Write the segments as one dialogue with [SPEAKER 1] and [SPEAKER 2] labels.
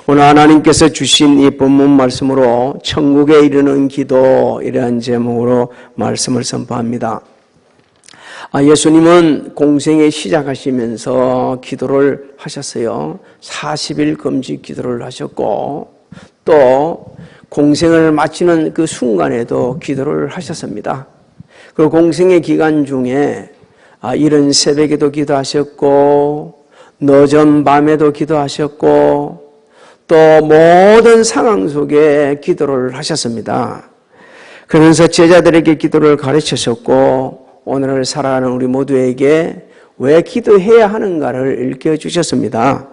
[SPEAKER 1] 오늘 하나님께서 주신 이 본문 말씀으로 천국에 이르는 기도, 이러한 제목으로 말씀을 선포합니다. 예수님은 공생에 시작하시면서 기도를 하셨어요. 40일 금식 기도를 하셨고 또 공생을 마치는 그 순간에도 기도를 하셨습니다. 그 공생의 기간 중에 이른 새벽에도 기도하셨고 늦은 밤에도 기도하셨고 또 모든 상황 속에 기도를 하셨습니다. 그러면서 제자들에게 기도를 가르치셨고 오늘을 살아가는 우리 모두에게 왜 기도해야 하는가를 일깨워주셨습니다.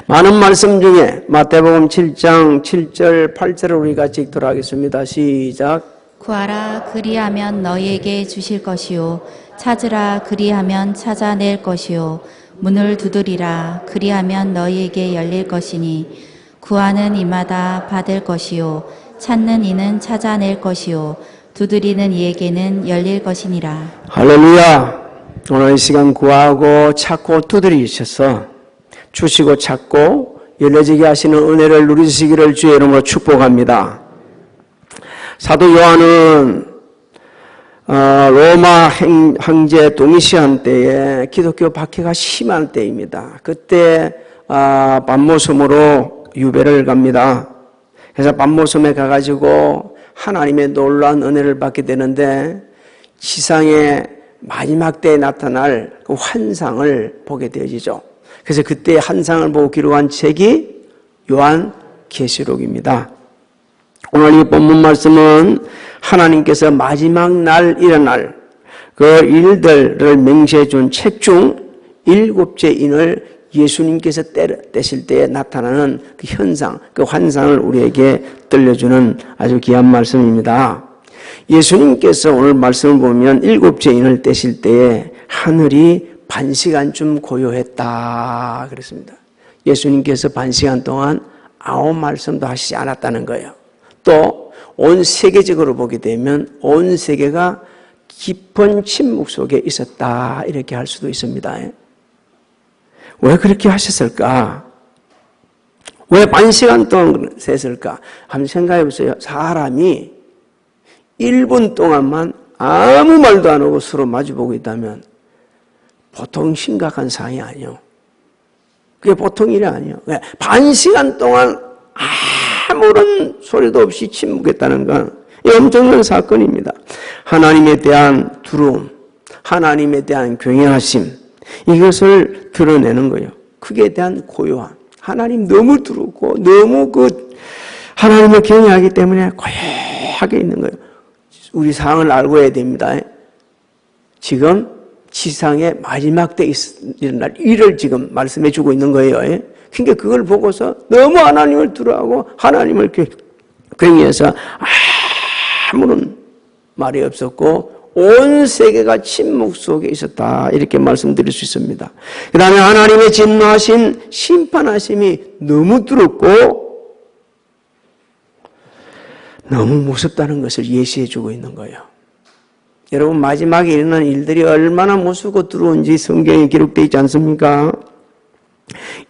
[SPEAKER 1] 많은 말씀 중에 마태복음 7장 7절 8절을 우리 같이 읽도록 하겠습니다. 시작.
[SPEAKER 2] 구하라 그리하면 너희에게 주실 것이요 찾으라 그리하면 찾아낼 것이요 문을 두드리라 그리하면 너희에게 열릴 것이니 구하는 이마다 받을 것이요 찾는 이는 찾아낼 것이요 두드리는 이에게는 열릴 것이니라.
[SPEAKER 1] 할렐루야. 오늘 이 시간 구하고 찾고 두드리셔서 주시고 찾고 열려지게 하시는 은혜를 누리시기를 주의 이름으로 축복합니다. 사도 요한은 로마 황제 도미시안 때에 기독교 박해가 심한 때입니다. 그때 밤모섬으로 유배를 갑니다. 그래서 밤모섬에 가가지고 하나님의 놀라운 은혜를 받게 되는데 지상의 마지막 때에 나타날 그 환상을 보게 되어지죠. 그래서 그때 환상을 보고 기록한 책이 요한계시록입니다. 오늘 이 본문 말씀은 하나님께서 마지막 날 일어날 그 일들을 명시해 준 책 중 7째 인을 예수님께서 떼실 때에 나타나는 그 현상, 그 환상을 우리에게 들려주는 아주 귀한 말씀입니다. 예수님께서 오늘 말씀을 보면 7째 인을 떼실 때에 하늘이 반시간쯤 고요했다 그랬습니다. 예수님께서 반시간 동안 아무 말씀도 하시지 않았다는 거예요. 또 온 세계적으로 보게 되면 온 세계가 깊은 침묵 속에 있었다 이렇게 할 수도 있습니다. 왜 그렇게 하셨을까? 왜 반시간 동안 셌을까? 한번 생각해 보세요. 사람이 1분 동안만 아무 말도 안 하고 서로 마주보고 있다면 보통 심각한 상황이 아니에요. 그게 보통 일이 아니에요. 반시간 동안 아무런 소리도 없이 침묵했다는 건 엄청난 사건입니다. 하나님에 대한 두려움, 하나님에 대한 경외하심, 이것을 드러내는 거예요. 그에 대한 고요함. 하나님 너무 두렵고 너무 하나님을 경외하기 때문에 고요하게 있는 거예요. 우리 상황을 알고 해야 됩니다. 지금 지상의 마지막 때 일어날 일을 지금 말씀해 주고 있는 거예요. 그러니까 그걸 보고서 너무 하나님을 두려워하고 하나님을 경외해서 아무런 말이 없었고 온 세계가 침묵 속에 있었다 이렇게 말씀드릴 수 있습니다. 그 다음에 하나님의 진노하신 심판하심이 너무 두렵고 너무 무섭다는 것을 예시해 주고 있는 거예요. 여러분 마지막에 일어나는 일들이 얼마나 무섭고 두려운지 성경에 기록되어 있지 않습니까?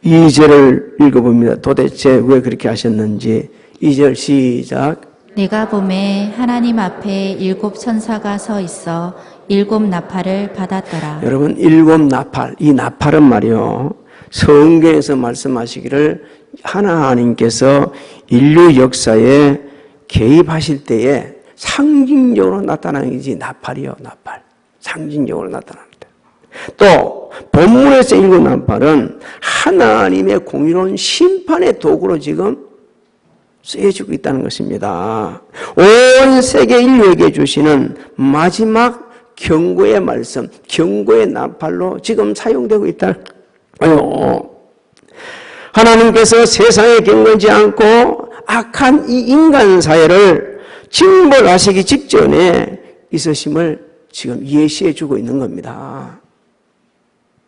[SPEAKER 1] 2절을 읽어봅니다. 도대체 왜 그렇게 하셨는지. 2절 시작.
[SPEAKER 2] 내가 보매 하나님 앞에 7 천사가 서 있어 7 나팔을 받았더라.
[SPEAKER 1] 여러분 7 나팔, 이 나팔은 말이요 성경에서 말씀하시기를 하나님께서 인류 역사에 개입하실 때에 상징적으로 나타나는 것이 나팔이요. 나팔. 상징적으로 나타납니다. 또 본문에서 7 나팔은 하나님의 공의로운 심판의 도구로 지금 쓰여지고 있다는 것입니다. 온 세계 인류에게 주시는 마지막 경고의 말씀, 경고의 나팔로 지금 사용되고 있다는 거예요. 하나님께서 세상에 경건지 않고 악한 이 인간 사회를 징벌하시기 직전에 있으심을 지금 예시해 주고 있는 겁니다.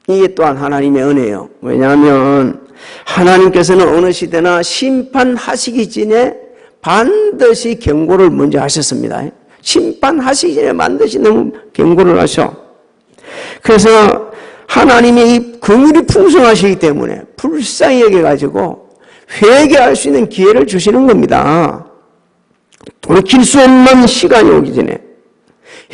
[SPEAKER 1] 이게 또한 하나님의 은혜예요. 왜냐하면 하나님께서는 어느 시대나 심판하시기 전에 반드시 경고를 먼저 하셨습니다. 심판하시기 전에 반드시 너무 경고를 하셔. 그래서 하나님이 이 긍휼이 풍성하시기 때문에 불쌍히 여겨가지고 회개할 수 있는 기회를 주시는 겁니다. 돌이킬 수 없는 시간이 오기 전에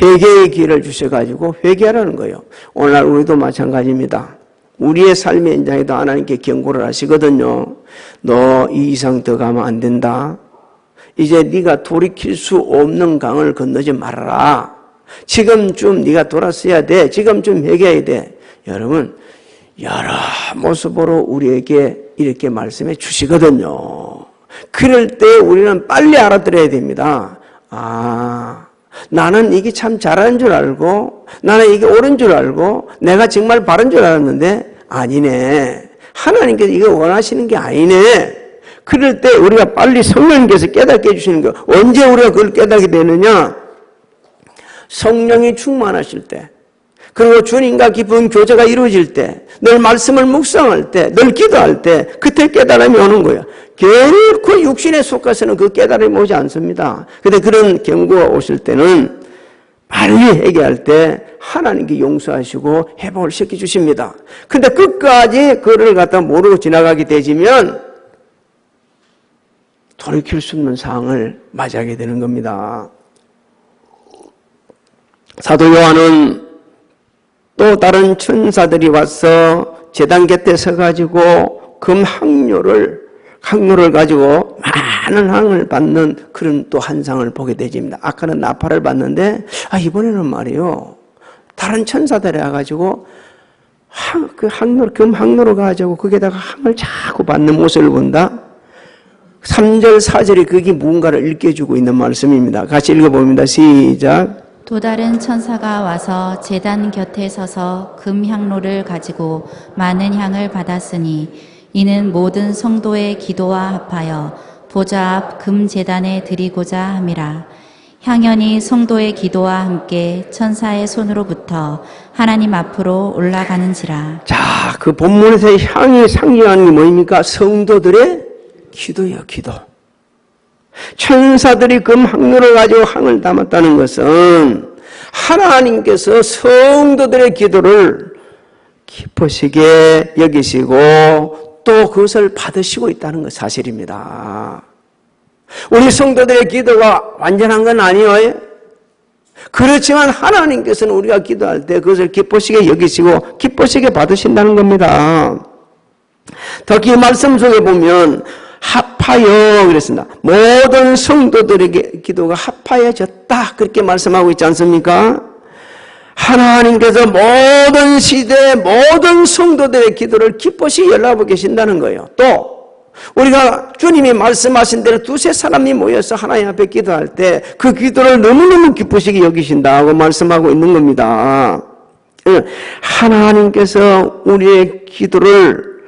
[SPEAKER 1] 회개의 기회를 주셔가지고 회개하라는 거예요. 오늘날 우리도 마찬가지입니다. 우리의 삶의 현장에도 하나님께 경고를 하시거든요. 너 이 이상 더 가면 안 된다. 이제 네가 돌이킬 수 없는 강을 건너지 말아라. 지금쯤 네가 돌아서야 돼. 지금쯤 회개해야 돼. 여러분, 여러 모습으로 우리에게 이렇게 말씀해 주시거든요. 그럴 때 우리는 빨리 알아들어야 됩니다. 나는 이게 참 잘하는 줄 알고, 나는 이게 옳은 줄 알고, 내가 정말 바른 줄 알았는데 아니네. 하나님께서 이거 원하시는 게 아니네. 그럴 때 우리가 빨리 성령님께서 깨닫게 해주시는 거예요. 언제 우리가 그걸 깨닫게 되느냐? 성령이 충만하실 때, 그리고 주님과 깊은 교제가 이루어질 때, 늘 말씀을 묵상할 때, 늘 기도할 때, 그때 깨달음이 오는 거예요. 결코 육신에 속아서는 그 깨달음이 오지 않습니다. 그런데 그런 경고가 오실 때는 빨리 회개할 때 하나님께 용서하시고 회복을 시켜주십니다. 근데 끝까지 그를 갖다 모르고 지나가게 되지면 돌이킬 수 없는 상황을 맞이하게 되는 겁니다. 사도 요한은 또 다른 천사들이 와서 제단 곁에 서가지고 금 항로를 가지고 많은 항을 받는 그런 또 한상을 보게 되집니다. 아까는 나팔을 받는데 이번에는 말이요, 다른 천사들이 와가지고 금 항로로 가지고 거기에다가 항을 자꾸 받는 모습을 본다. 3절 4절이 그게 무언가를 읽혀주고 있는 말씀입니다. 같이 읽어봅니다. 시작.
[SPEAKER 2] 또 다른 천사가 와서 제단 곁에 서서 금 향로를 가지고 많은 향을 받았으니 이는 모든 성도의 기도와 합하여 보좌 앞 금 제단에 드리고자 함이라. 향연이 성도의 기도와 함께 천사의 손으로부터 하나님 앞으로 올라가는지라.
[SPEAKER 1] 자, 그 본문에서 향이 상징하는 게 뭐입니까? 성도들의 기도예요, 기도. 천사들이 금 항로를 가지고 향을 담았다는 것은 하나님께서 성도들의 기도를 기쁘시게 여기시고 또 그것을 받으시고 있다는 것 사실입니다. 우리 성도들의 기도가 완전한 건 아니에요. 그렇지만 하나님께서는 우리가 기도할 때 그것을 기쁘시게 여기시고 기쁘시게 받으신다는 겁니다. 특히 말씀 속에 보면 합하여 그랬습니다. 모든 성도들에게 기도가 합하여졌다 그렇게 말씀하고 있지 않습니까? 하나님께서 모든 시대 모든 성도들의 기도를 기쁘시 열라고 계신다는 거예요. 또 우리가 주님이 말씀하신 대로 두세 사람이 모여서 하나님 앞에 기도할 때 그 기도를 너무너무 기쁘시게 여기신다고 말씀하고 있는 겁니다. 하나님께서 우리의 기도를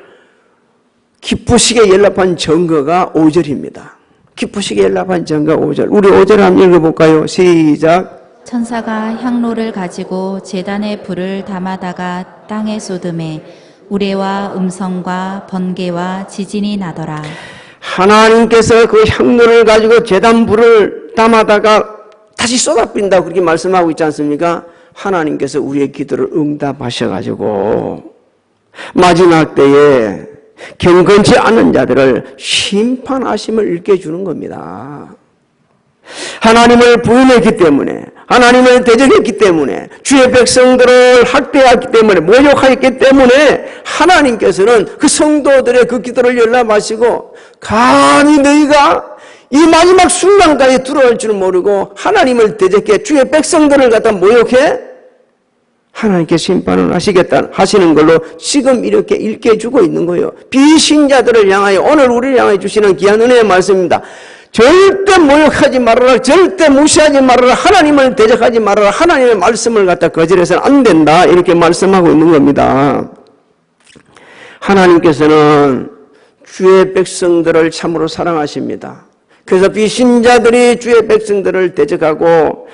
[SPEAKER 1] 기쁘시게 연락한 증거가 5절입니다. 기쁘시게 연락한 증거가 5절. 우리 5절 한번 읽어볼까요? 시작.
[SPEAKER 2] 천사가 향로를 가지고 제단에 불을 담아다가 땅에 쏟음에 우레와 음성과 번개와 지진이 나더라.
[SPEAKER 1] 하나님께서 그 향로를 가지고 제단 불을 담아다가 다시 쏟아붓는다고 그렇게 말씀하고 있지 않습니까? 하나님께서 우리의 기도를 응답하셔가지고 마지막 때에 경건치 않은 자들을 심판하심을 일깨주는 겁니다. 하나님을 부인했기 때문에, 하나님을 대적했기 때문에, 주의 백성들을 학대했기 때문에, 모욕하였기 때문에 하나님께서는 그 성도들의 그 기도를 열람하시고 감히 너희가 이 마지막 순간까지 들어올 줄 모르고 하나님을 대적해 주의 백성들을 갖다 모욕해 하나님께 심판을 하시는 걸로 지금 이렇게 일깨주고 있는 거예요. 비신자들을 향하여 오늘 우리를 향하여 주시는 귀한 은혜의 말씀입니다. 절대 모욕하지 말아라. 절대 무시하지 말아라. 하나님을 대적하지 말아라. 하나님의 말씀을 갖다 거절해서는 안 된다. 이렇게 말씀하고 있는 겁니다. 하나님께서는 주의 백성들을 참으로 사랑하십니다. 그래서 비신자들이 주의 백성들을 대적하고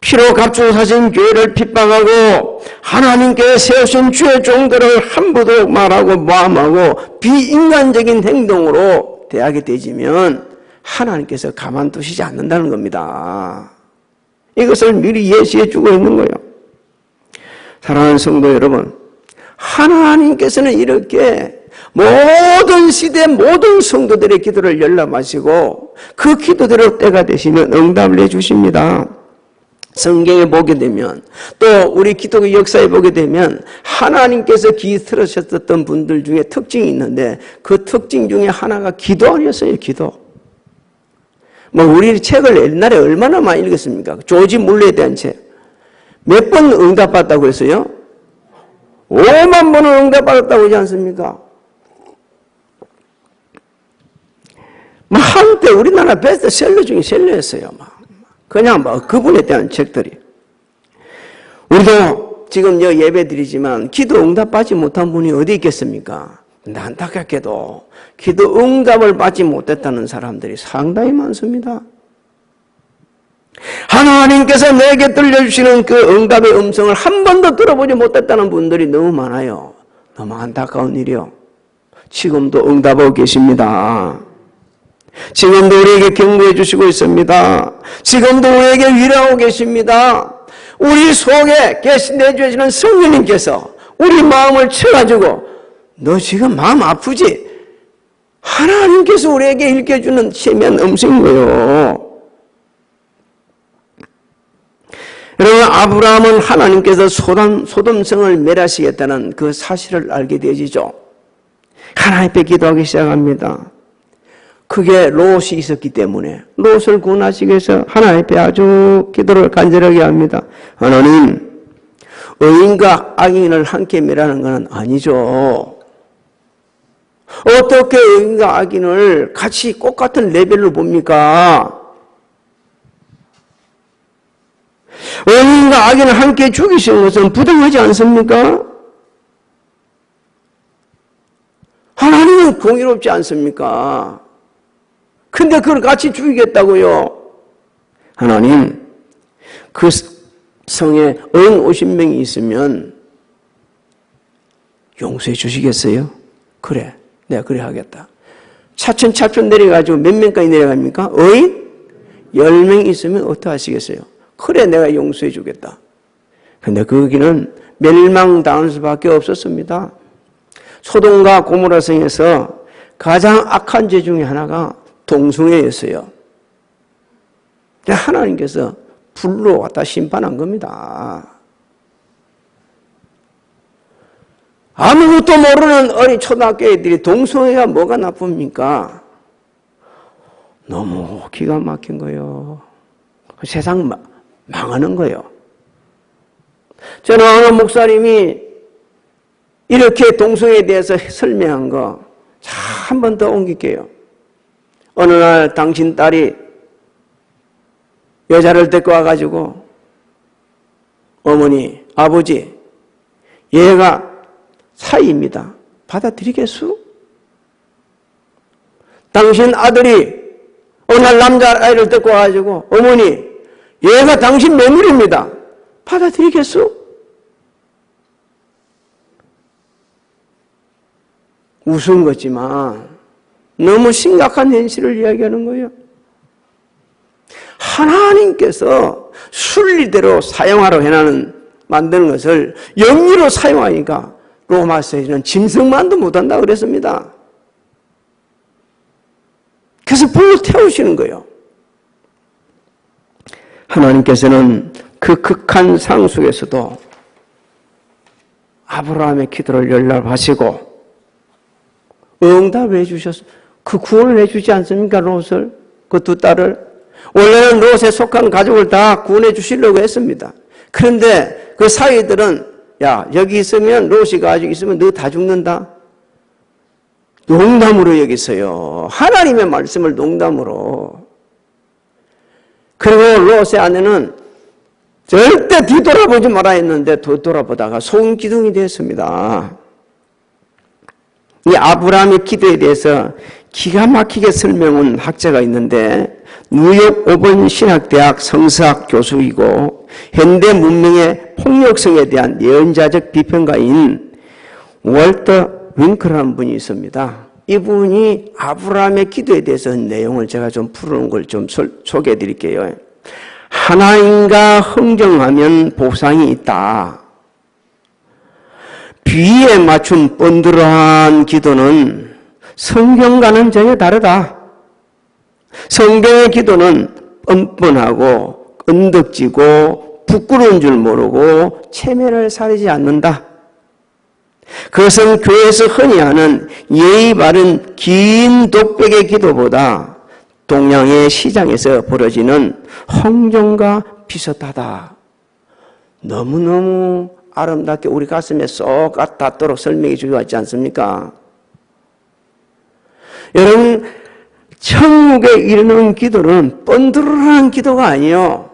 [SPEAKER 1] 피로 값주사신 교회를 핍박하고 하나님께 세우신 주의 종들을 함부로 말하고 모함하고 비인간적인 행동으로 대하게 되지면 하나님께서 가만두시지 않는다는 겁니다. 이것을 미리 예시해 주고 있는 거예요. 사랑하는 성도 여러분, 하나님께서는 이렇게 모든 시대 모든 성도들의 기도를 열람하시고 그 기도대로 때가 되시면 응답을 해주십니다. 성경에 보게 되면 또 우리 기독교 역사에 보게 되면 하나님께서 기술하셨던 분들 중에 특징이 있는데 그 특징 중에 하나가 기도 아니었어요. 기도. 우리 책을 옛날에 얼마나 많이 읽었습니까? 조지 물러에 대한 책. 몇 번 응답받았다고 했어요? 5만 번을 응답받았다고 하지 않습니까? 한때 우리나라 베스트셀러 중에 셀러였어요. 그냥 그분에 대한 책들이. 우리도 지금 예배 드리지만 기도 응답받지 못한 분이 어디 있겠습니까? 근데 안타깝게도 기도 응답을 받지 못했다는 사람들이 상당히 많습니다. 하나님께서 내게 들려주시는 그 응답의 음성을 한 번도 들어보지 못했다는 분들이 너무 많아요. 너무 안타까운 일이요. 지금도 응답하고 계십니다. 지금도 우리에게 경고해 주시고 있습니다. 지금도 우리에게 위로하고 계십니다. 우리 속에 내주시는 성령님께서 우리 마음을 쳐가지고 너 지금 마음 아프지? 하나님께서 우리에게 일깨주는 세미한 음성인 거예요. 여러분, 아브라함은 하나님께서 소돔성을 멸하시겠다는 그 사실을 알게 되어지죠. 하나님 앞에 기도하기 시작합니다. 그게 롯이 있었기 때문에 롯을 구원하시기 위해서 하나님 앞에 아주 기도를 간절하게 합니다. 하나님, 의인과 악인을 함께 멸하는 것은 아니죠. 어떻게 의인과 악인을 같이 똑같은 레벨로 봅니까? 의인과 악인을 함께 죽이시는 것은 부당하지 않습니까? 하나님은 공의롭지 않습니까? 근데 그걸 같이 죽이겠다고요? 하나님, 그 성에 의인 50명이 있으면 용서해 주시겠어요? 그래, 내가 그래 하겠다. 차츰 내려가지고 몇 명까지 내려갑니까? 의인 10명 있으면 어떻게 하시겠어요? 그래, 내가 용서해 주겠다. 근데 거기는 멸망당할 수밖에 없었습니다. 소돔과 고모라 성에서 가장 악한 죄 중에 하나가 동성애였어요. 하나님께서 불로 갖다 심판한 겁니다. 아무것도 모르는 어린 초등학교 애들이 동성애가 뭐가 나쁩니까? 너무 기가 막힌 거예요. 세상 망하는 거예요. 저는 어느 목사님이 이렇게 동성애에 대해서 설명한 거 한 번 더 옮길게요. 어느 날 당신 딸이 여자를 데리고 와가지고 어머니, 아버지, 얘가 사이입니다. 받아들이겠수? 당신 아들이 어느 날 남자아이를 데리고 와가지고 어머니, 얘가 당신 매물입니다. 받아들이겠수? 우스운 거지만 너무 심각한 현실을 이야기하는 거예요. 하나님께서 순리대로 사용하러 만드는 것을 영리로 사용하니까 로마서에는 짐승만도 못한다 그랬습니다. 그래서 불로 태우시는 거예요. 하나님께서는 그 극한 상황 속에서도 아브라함의 기도를 연락하시고 응답을 해주셨어요. 그 구원을 해주지 않습니까? 롯을, 그 두 딸을. 원래는 롯에 속한 가족을 다 구원해 주시려고 했습니다. 그런데 그 사위들은 야, 여기 있으면 롯이 가지고 있으면 너 다 죽는다. 농담으로 여기서요. 하나님의 말씀을 농담으로. 그리고 롯의 아내는 절대 뒤돌아보지 말아야 했는데 뒤돌아보다가 소금기둥이 되었습니다. 이 아브라함의 기도에 대해서 기가 막히게 설명한 학자가 있는데 뉴욕 오번 신학대학 성서학 교수이고 현대 문명의 폭력성에 대한 예언자적 비평가인 월터 윙크라는 분이 있습니다. 이분이 아브라함의 기도에 대해서 내용을 제가 좀 풀어놓은 걸 좀 소개해 드릴게요. 하나님과 흥정하면 보상이 있다. 비에 맞춘 뻔드러한 기도는 성경과는 전혀 다르다. 성경의 기도는 뻔뻔하고 끈덕지고 부끄러운 줄 모르고 체면을 사리지 않는다. 그것은 교회에서 흔히 하는 예의 바른 긴 독백의 기도보다 동양의 시장에서 벌어지는 홍종과 비슷하다. 너무너무 아름답게 우리 가슴에 쏙 닿도록 설명해 주셨지 않습니까? 여러분, 천국에 이르는 기도는 뻔드러한 기도가 아니에요.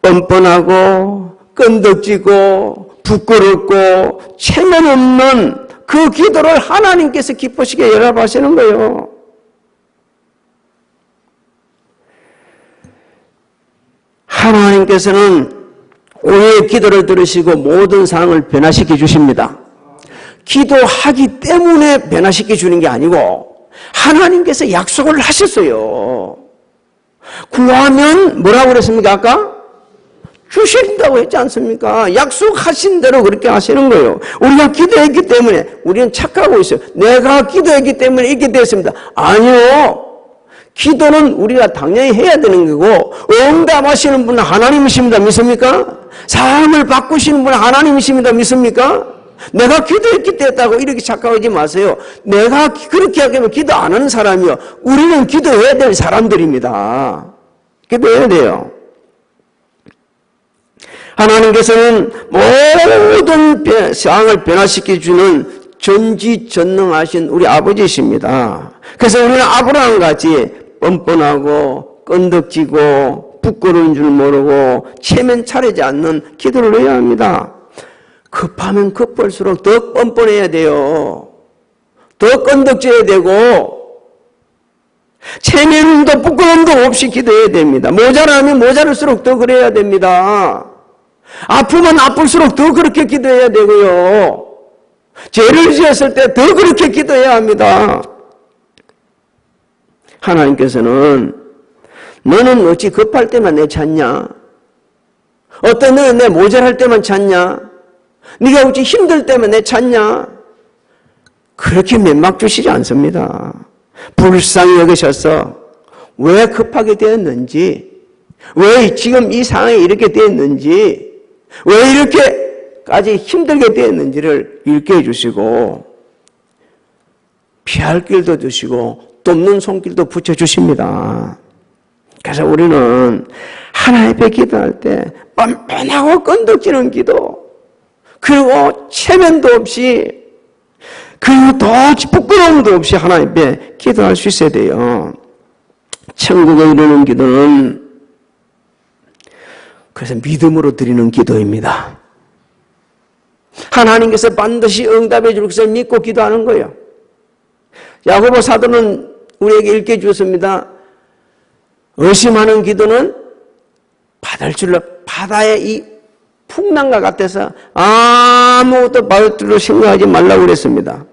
[SPEAKER 1] 뻔뻔하고 끈덕지고 부끄럽고 체면 없는 그 기도를 하나님께서 기쁘시게 연합하시는 거예요. 하나님께서는 우리의 기도를 들으시고 모든 상황을 변화시켜 주십니다. 기도하기 때문에 변화시켜 주는 게 아니고 하나님께서 약속을 하셨어요. 구하면 뭐라고 그랬습니까? 아까? 주신다고 했지 않습니까? 약속하신 대로 그렇게 하시는 거예요. 우리가 기도했기 때문에 우리는 착각하고 있어요. 내가 기도했기 때문에 이렇게 됐습니다. 아니요. 기도는 우리가 당연히 해야 되는 거고 응답하시는 분은 하나님이십니다. 믿습니까? 사람을 바꾸시는 분은 하나님이십니다. 믿습니까? 내가 기도했기 때문에 이렇게 착각하지 마세요. 내가 그렇게 하면 기도 안 하는 사람이요. 우리는 기도해야 될 사람들입니다. 기도해야 돼요. 하나님께서는 모든 상황을 변화시켜주는 전지전능하신 우리 아버지이십니다. 그래서 우리는 아브라함같이 뻔뻔하고 끈덕지고 부끄러운 줄 모르고 체면 차리지 않는 기도를 해야 합니다. 급하면 급할수록 더 뻔뻔해야 돼요. 더 끈덕져야 되고 체면도 부끄러움도 없이 기도해야 됩니다. 모자라면 모자랄수록 더 그래야 됩니다. 아프면 아플수록 더 그렇게 기도해야 되고요. 죄를 지었을 때 더 그렇게 기도해야 합니다. 하나님께서는 너는 어찌 급할 때만 내 찾냐? 어떤 너는 내 모자랄 때만 찾냐? 네가 어찌 힘들 때만 내 찾냐? 그렇게 면막 주시지 않습니다. 불쌍히 여기셔서 왜 급하게 되었는지, 왜 지금 이 상황이 이렇게 되었는지, 왜 이렇게까지 힘들게 되었는지를 일깨워 주시고 피할 길도 주시고 돕는 손길도 붙여주십니다. 그래서 우리는 하나님 앞에 기도할 때 뻔뻔하고 끈덕지는 기도, 그리고 체면도 없이, 그리고 더 부끄러움도 없이 하나님 앞에 기도할 수 있어야 돼요. 천국에 이르는 기도는 그래서 믿음으로 드리는 기도입니다. 하나님께서 반드시 응답해 줄 것을 믿고 기도하는 거예요. 야고보 사도는 우리에게 읽게 주었습니다. 의심하는 기도는 받을 줄로, 바다의 이 풍랑과 같아서 아무것도 받을 줄로 생각하지 말라고 그랬습니다.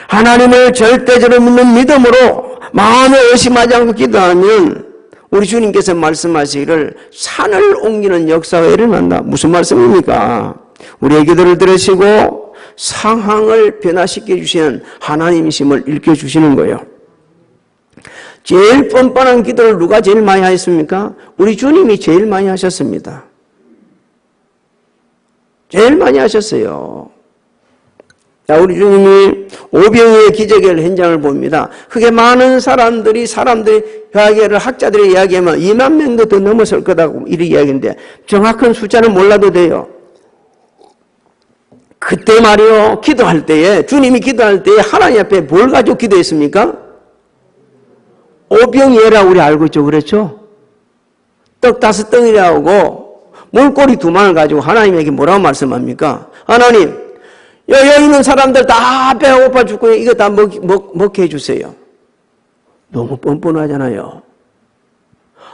[SPEAKER 1] 하나님을 절대적으로 믿는 믿음으로 마음에 의심하지 않고 기도하면 우리 주님께서 말씀하시기를 산을 옮기는 역사가 일어난다. 무슨 말씀입니까? 우리의 기도를 들으시고 상황을 변화시켜 주시는 하나님이심을 일깨주시는 거예요. 제일 뻔뻔한 기도를 누가 제일 많이 하셨습니까? 우리 주님이 제일 많이 하셨습니다. 제일 많이 하셨어요. 자, 우리 주님이 오병이의 기적의 현장을 봅니다. 그게 많은 사람들이 이야기를 학자들이 이야기하면 2만 명도 더 넘었을 거다고 이렇게 이야기하는데 정확한 숫자는 몰라도 돼요. 그때 말이요, 기도할 때에, 주님이 기도할 때에 하나님 앞에 뭘 가지고 기도했습니까? 오병이어라 우리 알고 있죠, 그렇죠? 떡 5덩이라고 물고기 2마리를 가지고 하나님에게 뭐라고 말씀합니까? 하나님, 여기 있는 사람들 다 배고파 죽고 이거 다 먹게 해주세요. 너무 뻔뻔하잖아요.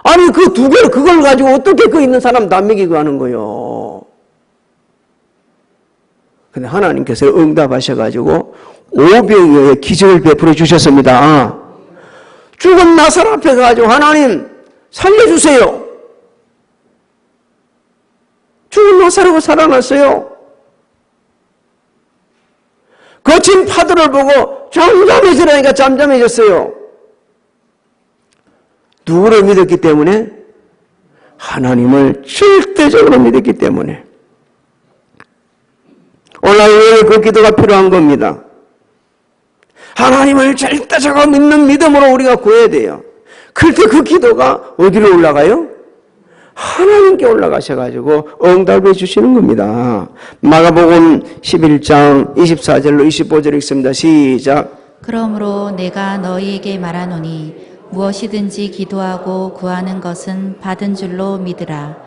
[SPEAKER 1] 아니 그 2개를 그걸 가지고 어떻게 그 있는 사람 다 먹이고 하는 거예요. 근데 하나님께서 응답하셔가지고 오병이어의 기적을 베풀어 주셨습니다. 죽은 나사로 앞에 가지고 하나님 살려주세요. 죽은 나사로가 살아났어요. 거친 파도를 보고 잠잠해지라니까 잠잠해졌어요. 누구를 믿었기 때문에? 하나님을 절대적으로 믿었기 때문에. 오늘 그 기도가 필요한 겁니다. 하나님을 절대적으로 믿는 믿음으로 우리가 구해야 돼요. 그럴 때 그 기도가 어디로 올라가요? 하나님께 올라가셔가지고 응답해 주시는 겁니다. 마가복음 11장 24절로 25절 읽습니다. 시작.
[SPEAKER 2] 그러므로 내가 너희에게 말하노니 무엇이든지 기도하고 구하는 것은 받은 줄로 믿으라.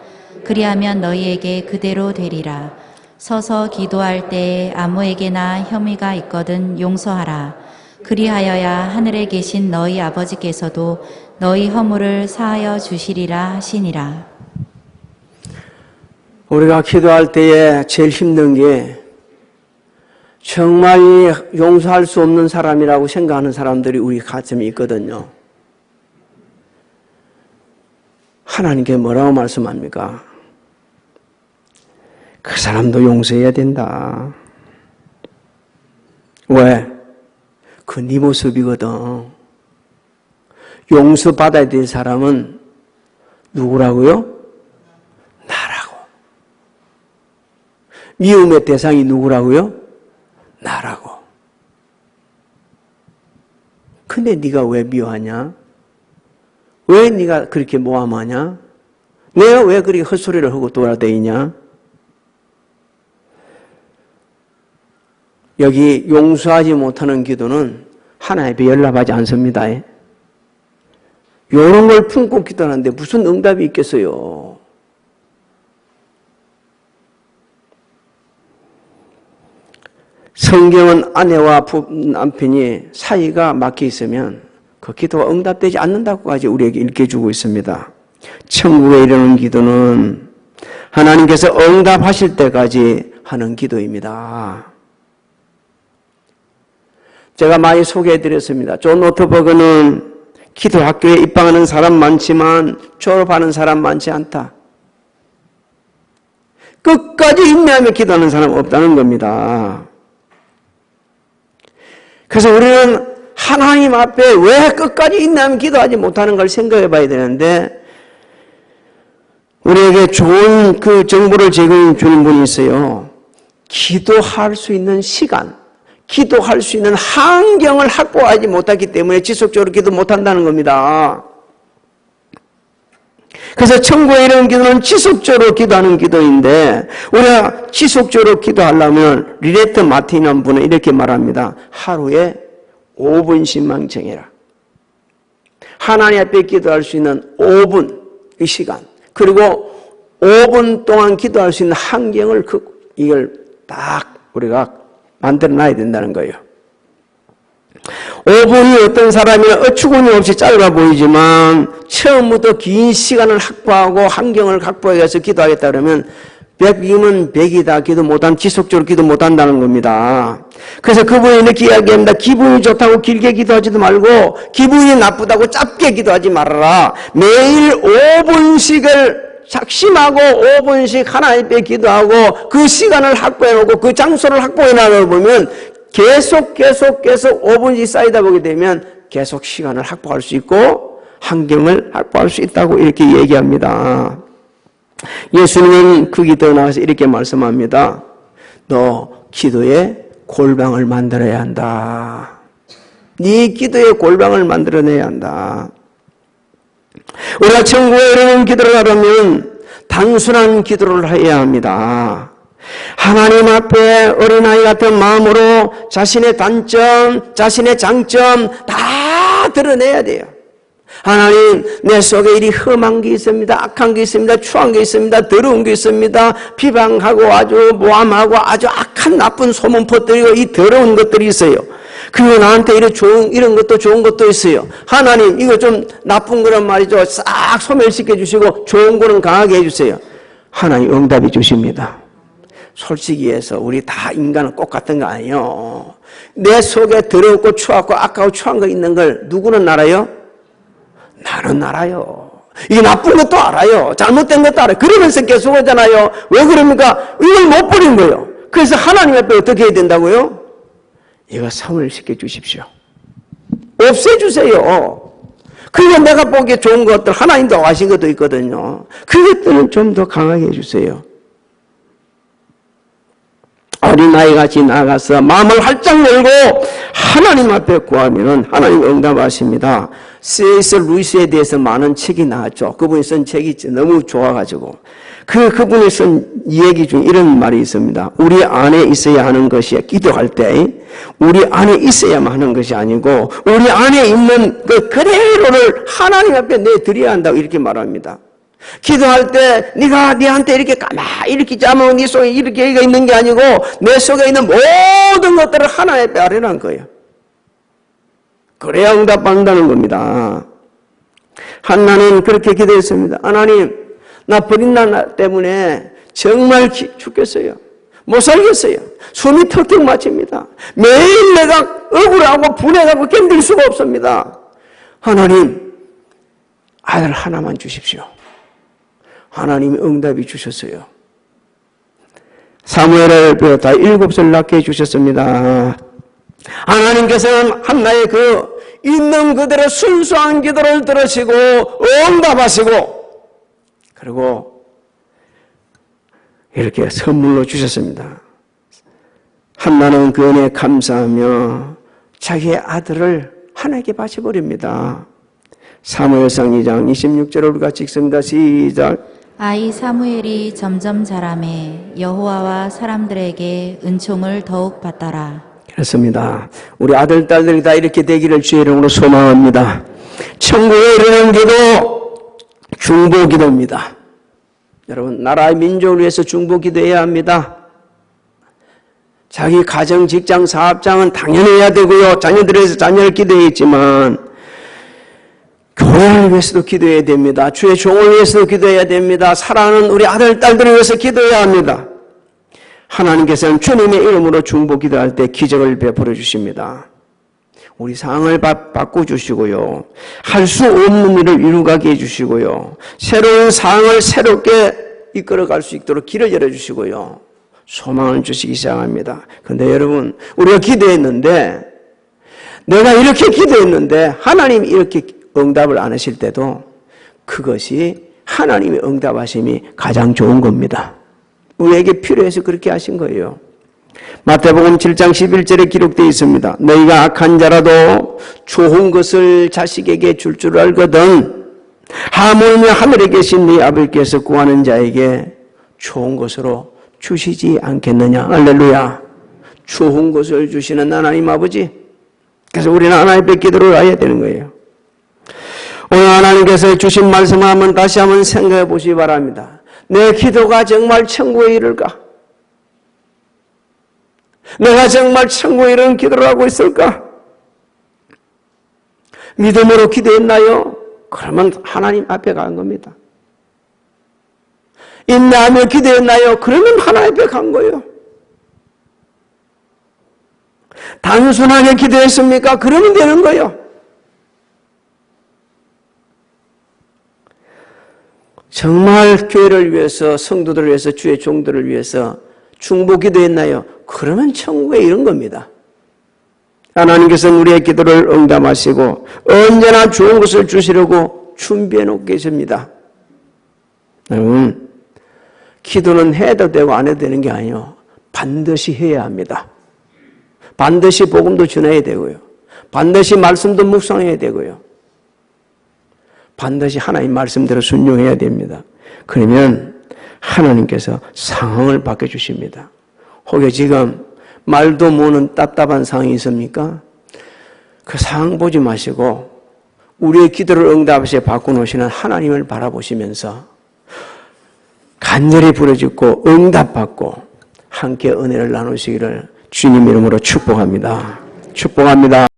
[SPEAKER 2] 그리하면 너희에게 그대로 되리라. 서서 기도할 때에 아무에게나 혐의가 있거든 용서하라. 그리하여야 하늘에 계신 너희 아버지께서도 너희 허물을 사하여 주시리라 하시니라.
[SPEAKER 1] 우리가 기도할 때에 제일 힘든 게 정말 용서할 수 없는 사람이라고 생각하는 사람들이 우리 가슴에 있거든요. 하나님께 뭐라고 말씀합니까? 그 사람도 용서해야 된다. 왜? 그 네 모습이거든. 용서받아야 될 사람은 누구라고요? 나라고. 미움의 대상이 누구라고요? 나라고. 근데 네가 왜 미워하냐? 왜 네가 그렇게 모함하냐? 내가 왜 그렇게 헛소리를 하고 돌아다니냐? 여기 용서하지 못하는 기도는 하나님께 연락하지 않습니다. 이런 걸 품고 기도하는데 무슨 응답이 있겠어요? 성경은 아내와 남편이 사이가 막혀 있으면 그 기도가 응답되지 않는다고까지 우리에게 일깨주고 있습니다. 천국에 이르는 기도는 하나님께서 응답하실 때까지 하는 기도입니다. 제가 많이 소개해드렸습니다. 존 노트버그는 기도학교에 입학하는 사람 많지만 졸업하는 사람 많지 않다. 끝까지 인내하며 기도하는 사람 없다는 겁니다. 그래서 우리는 하나님 앞에 왜 끝까지 인내하며 기도하지 못하는 걸 생각해 봐야 되는데, 우리에게 좋은 그 정보를 제공해 주는 분이 있어요. 기도할 수 있는 시간, 기도할 수 있는 환경을 확보하지 못하기 때문에 지속적으로 기도 못한다는 겁니다. 그래서 천국에 이르는 기도는 지속적으로 기도하는 기도인데, 우리가 지속적으로 기도하려면 리레트 마틴이라는 분은 이렇게 말합니다. 하루에 5분씩만 정해라. 하나님 앞에 기도할 수 있는 5분의 시간, 그리고 5분 동안 기도할 수 있는 환경을 이걸 딱 우리가 만들어놔야 된다는 거예요. 5분이 어떤 사람이나 어처구니 없이 짧아 보이지만 처음부터 긴 시간을 확보하고 환경을 확보해서 기도하겠다 그러면 100이면 100이다. 기도 못한, 지속적으로 기도 못한다는 겁니다. 그래서 그분이 이렇게 이야기합니다. 기분이 좋다고 길게 기도하지도 말고 기분이 나쁘다고 짧게 기도하지 말아라. 매일 5분씩을 작심하고 5분씩 하나님 앞에 기도하고 그 시간을 확보해놓고 그 장소를 확보해놔 보면 계속 5분씩 쌓이다 보게 되면 계속 시간을 확보할 수 있고 환경을 확보할 수 있다고 이렇게 얘기합니다. 예수님은 그 기도에 나와서 이렇게 말씀합니다. 너 기도에 골방을 만들어야 한다. 네 기도에 골방을 만들어내야 한다. 우리가 천국에 이르는 기도를 하려면 단순한 기도를 해야 합니다. 하나님 앞에 어린아이 같은 마음으로 자신의 단점, 자신의 장점 다 드러내야 돼요. 하나님, 내 속에 이리 험한 게 있습니다. 악한 게 있습니다. 추한 게 있습니다. 더러운 게 있습니다. 비방하고 아주 모함하고 아주 악한 나쁜 소문 퍼뜨리고 이 더러운 것들이 있어요. 그리고 나한테 이런 것도 좋은 것도 있어요. 하나님, 이거 좀 나쁜 거란 말이죠. 싹 소멸시켜 주시고 좋은 거는 강하게 해주세요. 하나님 응답해 주십니다. 솔직히 해서 우리 다 인간은 똑같은 거 아니에요. 내 속에 더럽고 추하고 악하고 추한 거 있는 걸 누구는 알아요? 나는 알아요. 이게 나쁜 것도 알아요. 잘못된 것도 알아요. 그러면서 계속 하잖아요. 왜 그럽니까? 이걸 못 버린 거예요. 그래서 하나님 앞에 어떻게 해야 된다고요? 이거 사물시켜 주십시오. 없애주세요. 그리고 내가 보기에 좋은 것들, 하나님도 하신 것도 있거든요. 그것들은 좀 더 강하게 해주세요. 어린아이같이 나가서 마음을 활짝 열고 하나님 앞에 구하면 하나님 응답하십니다. C.S. 루이스에 대해서 많은 책이 나왔죠. 그분이 쓴 책이 너무 좋아가지고 그분이 쓴 이야기 중에 이런 말이 있습니다. 우리 안에 있어야 하는 것이 기도할 때 우리 안에 있어야만 하는 것이 아니고 우리 안에 있는 그 그대로를 하나님 앞에 내드려야 한다고 이렇게 말합니다. 기도할 때 네가 네한테 이렇게 가만히 이렇게 짜면 네 속에 이렇게 있는 게 아니고 내 속에 있는 모든 것들을 하나님 앞에 아뢰라는 거예요. 그래야 응답받는다는 겁니다. 한나는 그렇게 기도했습니다. 하나님, 나 버린 나 때문에 정말 죽겠어요. 못 살겠어요. 숨이 턱턱 막힙니다. 매일 내가 억울하고 분해하고 견딜 수가 없습니다. 하나님, 아들 하나만 주십시오. 하나님이 응답이 주셨어요. 사무엘을 비롯하 7살 낳게 해주셨습니다. 하나님께서는 한나의 그 있는 그대로 순수한 기도를 들으시고 응답하시고 그리고 이렇게 선물로 주셨습니다. 한나는 그 은혜에 감사하며 자기의 아들을 하나님께 바쳐버립니다. 사무엘상 2장 26절을 우리 같이 읽습니다. 시작.
[SPEAKER 2] 아이 사무엘이 점점 자라매 여호와와 사람들에게 은총을 더욱 받더라.
[SPEAKER 1] 그렇습니다. 우리 아들, 딸들이 다 이렇게 되기를 주의 이름으로 소망합니다. 천국에 이르는 기도, 중보 기도입니다. 여러분, 나라의 민족을 위해서 중보 기도해야 합니다. 자기 가정, 직장, 사업장은 당연히 해야 되고요. 자녀들을 위해서 자녀를 기도했지만 교회를 위해서도 기도해야 됩니다. 주의 종을 위해서도 기도해야 됩니다. 사랑하는 우리 아들, 딸들을 위해서 기도해야 합니다. 하나님께서는 주님의 이름으로 중보 기도할 때 기적을 베풀어 주십니다. 우리 상황을 바꿔주시고요. 할 수 없는 일을 이루가게 해주시고요. 새로운 상황을 새롭게 이끌어갈 수 있도록 길을 열어주시고요. 소망을 주시기 시작합니다. 그런데 여러분, 우리가 기도했는데 내가 이렇게 기도했는데 하나님이 이렇게 응답을 안 하실 때도 그것이 하나님의 응답하심이 가장 좋은 겁니다. 우리에게 필요해서 그렇게 하신 거예요. 마태복음 7장 11절에 기록되어 있습니다. 너희가 악한 자라도 좋은 것을 자식에게 줄 줄 알거든 하물며 하늘에 계신 네 아버지께서 구하는 자에게 좋은 것으로 주시지 않겠느냐. 할렐루야. 좋은 것을 주시는 하나님 아버지. 그래서 우리는 하나님께 기도를 해야 되는 거예요. 오늘 하나님께서 주신 말씀을 한번 다시 한번 생각해 보시기 바랍니다. 내 기도가 정말 천국에 이를까? 내가 정말 천국에 이르는 기도를 하고 있을까? 믿음으로 기도했나요? 그러면 하나님 앞에 간 겁니다. 인내하며 기도했나요? 그러면 하나님 앞에 간 거예요. 단순하게 기도했습니까? 그러면 되는 거예요. 정말 교회를 위해서, 성도들을 위해서, 주의 종들을 위해서 중보 기도했나요? 그러면 천국에 이른 겁니다. 하나님께서는 우리의 기도를 응답하시고 언제나 좋은 것을 주시려고 준비해 놓고 계십니다. 여러분, 기도는 해도 되고 안 해도 되는 게 아니에요. 반드시 해야 합니다. 반드시 복음도 전해야 되고요. 반드시 말씀도 묵상해야 되고요. 반드시 하나님 말씀대로 순종해야 됩니다. 그러면 하나님께서 상황을 바꿔주십니다. 혹여 지금 말도 모르는 답답한 상황이 있습니까? 그 상황 보지 마시고 우리의 기도를 응답하시에 바꿔놓으시는 하나님을 바라보시면서 간절히 부르짖고 응답받고 함께 은혜를 나누시기를 주님 이름으로 축복합니다. 축복합니다.